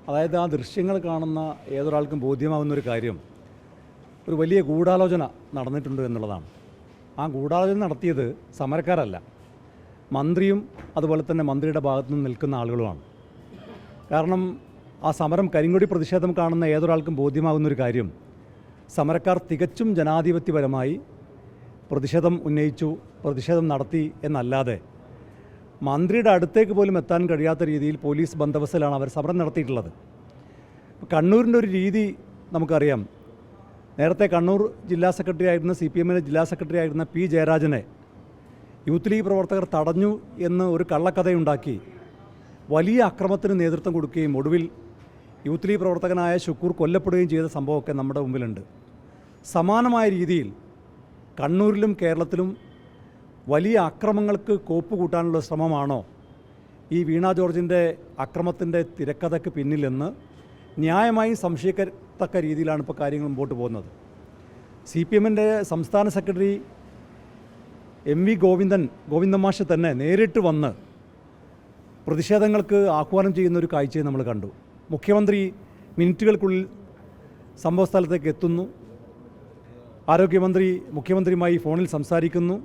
അതായത് ആ ദൃശ്യങ്ങൾ കാണുന്ന ഏതൊരാൾക്കും ബോധ്യമാകുന്നൊരു കാര്യം ഒരു വലിയ ഗൂഢാലോചന നടന്നിട്ടുണ്ട് എന്നുള്ളതാണ്. ആ ഗൂഢാലോചന നടത്തിയത് സമരക്കാരല്ല, മന്ത്രിയും അതുപോലെ തന്നെ മന്ത്രിയുടെ ഭാഗത്തു നിന്ന് നിൽക്കുന്ന ആളുകളുമാണ്. കാരണം ആ സമരം കരിങ്കൊടി പ്രതിഷേധം കാണുന്ന ഏതൊരാൾക്കും ബോധ്യമാകുന്നൊരു കാര്യം, സമരക്കാർ തികച്ചും ജനാധിപത്യപരമായി പ്രതിഷേധം ഉന്നയിച്ചു, പ്രതിഷേധം നടത്തി എന്നല്ലാതെ മന്ത്രിയുടെ അടുത്തേക്ക് പോലും എത്താൻ കഴിയാത്ത രീതിയിൽ പോലീസ് ബന്ദോബസ്തിലാണ് അവർ സമരം നടത്തിയിട്ടുള്ളത്. കണ്ണൂരിൻ്റെ ഒരു രീതി നമുക്കറിയാം. നേരത്തെ കണ്ണൂർ ജില്ലാ സെക്രട്ടറി ആയിരുന്ന CPM-ന്റെ ജില്ലാ സെക്രട്ടറി ആയിരുന്ന P. ജയരാജനെ യൂത്ത് ലീഗ് പ്രവർത്തകർ തടഞ്ഞു എന്ന് ഒരു കള്ളക്കഥയുണ്ടാക്കി വലിയ അക്രമത്തിന് നേതൃത്വം കൊടുക്കുകയും ഒടുവിൽ യൂത്ത് ലീഗ് പ്രവർത്തകനായ ഷുക്കൂർ കൊല്ലപ്പെടുകയും ചെയ്ത സംഭവമൊക്കെ നമ്മുടെ മുമ്പിലുണ്ട്. സമാനമായ രീതിയിൽ കണ്ണൂരിലും കേരളത്തിലും വലിയ അക്രമങ്ങൾക്ക് കോപ്പ് കൂട്ടാനുള്ള ശ്രമമാണോ ഈ വീണ ജോർജിൻ്റെ അക്രമത്തിൻ്റെ തിരക്കഥയ്ക്ക് പിന്നിലെന്ന് ന്യായമായി സംശയിക്കത്തക്ക രീതിയിലാണ് ഇപ്പോൾ കാര്യങ്ങൾ മുമ്പോട്ട് പോകുന്നത്. CPM-ന്റെ സംസ്ഥാന സെക്രട്ടറി MV ഗോവിന്ദൻ മാഷ് തന്നെ നേരിട്ട് വന്ന് പ്രതിഷേധങ്ങൾക്ക് ആഹ്വാനം ചെയ്യുന്നൊരു കാഴ്ചയെ നമ്മൾ കണ്ടു. മുഖ്യമന്ത്രി മിനിറ്റുകൾക്കുള്ളിൽ സംഭവസ്ഥലത്തേക്ക് എത്തുന്നു, ആരോഗ്യമന്ത്രി മുഖ്യമന്ത്രിയുമായി ഫോണിൽ സംസാരിക്കുന്നു,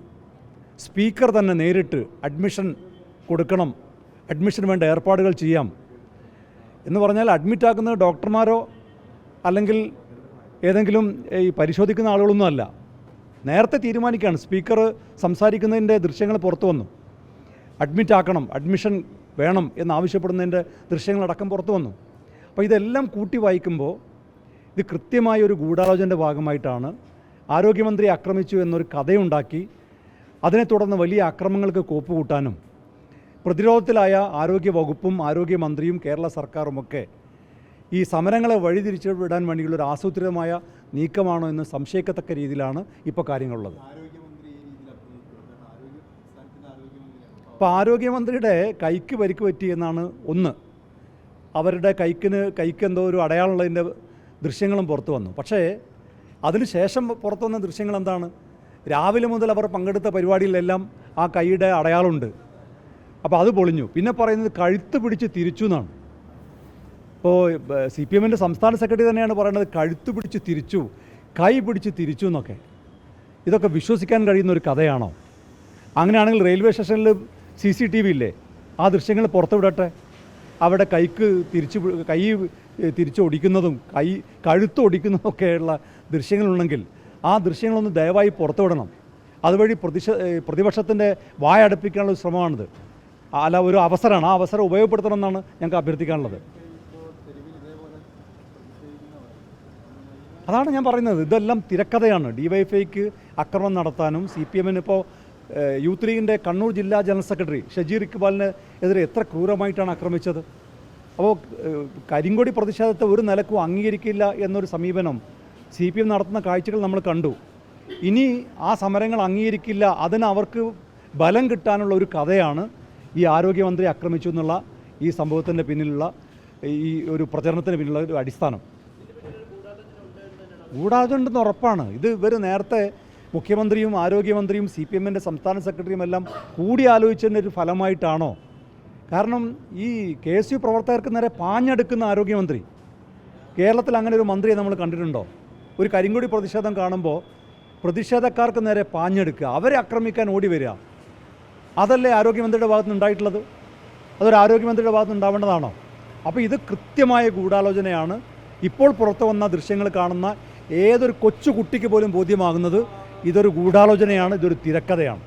സ്പീക്കർ തന്നെ നേരിട്ട് അഡ്മിഷൻ കൊടുക്കണം, അഡ്മിഷന് വേണ്ട ഏർപ്പാടുകൾ ചെയ്യാം എന്ന് പറഞ്ഞാൽ അഡ്മിറ്റാക്കുന്നത് ഡോക്ടർമാരോ അല്ലെങ്കിൽ ഏതെങ്കിലും ഈ പരിശോധിക്കുന്ന ആളുകളൊന്നും അല്ല. നേരത്തെ തീരുമാനിക്കുകയാണ്. സ്പീക്കർ സംസാരിക്കുന്നതിൻ്റെ ദൃശ്യങ്ങൾ പുറത്തു വന്നു. അഡ്മിറ്റാക്കണം, അഡ്മിഷൻ വേണം എന്നാവശ്യപ്പെടുന്നതിൻ്റെ ദൃശ്യങ്ങളടക്കം പുറത്തു വന്നു. അപ്പോൾ ഇതെല്ലാം കൂട്ടി വായിക്കുമ്പോൾ ഇത് കൃത്യമായ ഒരു ഗൂഢാലോചനയുടെ ഭാഗമായിട്ടാണ് ആരോഗ്യമന്ത്രി ആക്രമിച്ചു എന്നൊരു കഥയുണ്ടാക്കി അതിനെ തുടർന്ന് വലിയ അക്രമങ്ങൾക്ക് കോപ്പുകൂട്ടാനും പ്രതിരോധത്തിലായ ആരോഗ്യ വകുപ്പും ആരോഗ്യമന്ത്രിയും കേരള സർക്കാരുമൊക്കെ ഈ സമരങ്ങളെ വഴിതിരിച്ചു വിടാൻ വേണ്ടിയുള്ളൊരു ആസൂത്രിതമായ നീക്കമാണോ എന്ന് സംശയിക്കത്തക്ക രീതിയിലാണ് ഇപ്പോൾ കാര്യങ്ങളുള്ളത്. അപ്പോൾ ആരോഗ്യമന്ത്രിയുടെ കൈക്ക് പരിക്ക് പറ്റി എന്നാണ് ഒന്ന്. അവരുടെ കൈക്ക് എന്തോ ഒരു അടയാളമുള്ളതിൻ്റെ ദൃശ്യങ്ങളും പുറത്തു വന്നു. പക്ഷേ അതിനുശേഷം പുറത്തു വന്ന ദൃശ്യങ്ങൾ എന്താണ്? രാവിലെ മുതൽ അവർ പങ്കെടുത്ത പരിപാടിയിലെല്ലാം ആ കൈയുടെ അടയാളമുണ്ട്. അപ്പോൾ അത് പൊളിഞ്ഞു. പിന്നെ പറയുന്നത് കഴുത്ത് പിടിച്ച് തിരിച്ചു എന്നാണ്. ഇപ്പോൾ CPM-ന്റെ സംസ്ഥാന സെക്രട്ടറി തന്നെയാണ് പറയുന്നത് കഴുത്ത് പിടിച്ച് തിരിച്ചു, കൈ പിടിച്ച് തിരിച്ചു എന്നൊക്കെ. ഇതൊക്കെ വിശ്വസിക്കാൻ കഴിയുന്ന ഒരു കഥയാണോ? അങ്ങനെയാണെങ്കിൽ റെയിൽവേ സ്റ്റേഷനിൽ CCTV ഇല്ലേ, ആ ദൃശ്യങ്ങൾ പുറത്തുവിടട്ടെ. അവിടെ കൈ തിരിച്ചൊടിക്കുന്നതും കഴുത്ത് ഒടിക്കുന്നതൊക്കെയുള്ള ദൃശ്യങ്ങളുണ്ടെങ്കിൽ ആ ദൃശ്യങ്ങളൊന്ന് ദയവായി പുറത്തുവിടണം. അതുവഴി പ്രതിപക്ഷത്തിൻ്റെ വായടപ്പിക്കാനുള്ള ശ്രമമാണിത്. അല്ല, ഒരു അവസരമാണ്. ആ അവസരം ഉപയോഗപ്പെടുത്തണം എന്നാണ് ഞങ്ങൾക്ക് അഭ്യർത്ഥിക്കാനുള്ളത്. അതാണ് ഞാൻ പറയുന്നത്. ഇതെല്ലാം തിരക്കഥയാണ്. DYFIക്ക് അക്രമം നടത്താനും CPM-ന് ഇപ്പോൾ യൂത്ത് ലീഗിൻ്റെ കണ്ണൂർ ജില്ലാ ജനറൽ സെക്രട്ടറി ഷജീർ ഇക്ബാലിന് എതിരെ എത്ര ക്രൂരമായിട്ടാണ് ആക്രമിച്ചത്. അപ്പോൾ കരിങ്കൊടി പ്രതിഷേധത്തെ ഒരു നിലക്കും അംഗീകരിക്കില്ല എന്നൊരു സമീപനം CPM നടത്തുന്ന കാഴ്ചകൾ നമ്മൾ കണ്ടു. ഇനി ആ സമരങ്ങൾ അംഗീകരിക്കില്ല, അതിന് അവർക്ക് ബലം കിട്ടാനുള്ള ഒരു കഥയാണ് ഈ ആരോഗ്യമന്ത്രി ആക്രമിച്ചു എന്നുള്ള ഈ സംഭവത്തിൻ്റെ പിന്നിലുള്ള ഈ ഒരു പ്രചരണത്തിന് പിന്നിലുള്ള ഒരു അടിസ്ഥാനം. ഗൂഢാലോചന ഉണ്ടെന്ന് ഉറപ്പാണ്. ഇത് ഇവർ നേരത്തെ മുഖ്യമന്ത്രിയും ആരോഗ്യമന്ത്രിയും CPM-ന്റെ സംസ്ഥാന സെക്രട്ടറിയും എല്ലാം കൂടി ആലോചിച്ചതിൻ്റെ ഒരു ഫലമായിട്ടാണോ? കാരണം ഈ KSU പ്രവർത്തകർക്ക് നേരെ പാഞ്ഞെടുക്കുന്ന ആരോഗ്യമന്ത്രി, കേരളത്തിൽ അങ്ങനെ ഒരു മന്ത്രിയെ നമ്മൾ കണ്ടിട്ടുണ്ടോ? ഒരു കരിങ്കൊടി പ്രതിഷേധം കാണുമ്പോൾ പ്രതിഷേധക്കാർക്ക് നേരെ പാഞ്ഞെടുക്കുക, അവരെ ആക്രമിക്കാൻ ഓടി വരിക, അതല്ലേ ആരോഗ്യമന്ത്രിയുടെ ഭാഗത്തുനിന്ന് ഉണ്ടായിട്ടുള്ളത്? അതൊരു ആരോഗ്യമന്ത്രിയുടെ ഭാഗത്തുനിന്ന് ഉണ്ടാവേണ്ടതാണോ? അപ്പോൾ ഇത് കൃത്യമായ ഗൂഢാലോചനയാണ്. ഇപ്പോൾ പുറത്തു വന്ന ദൃശ്യങ്ങൾ കാണുന്ന ഏതൊരു കൊച്ചു കുട്ടിക്ക് പോലും ബോധ്യമാകുന്നത് ഇതൊരു ഗൂഢാലോചനയാണ്, ഇതൊരു തിരക്കഥയാണ്.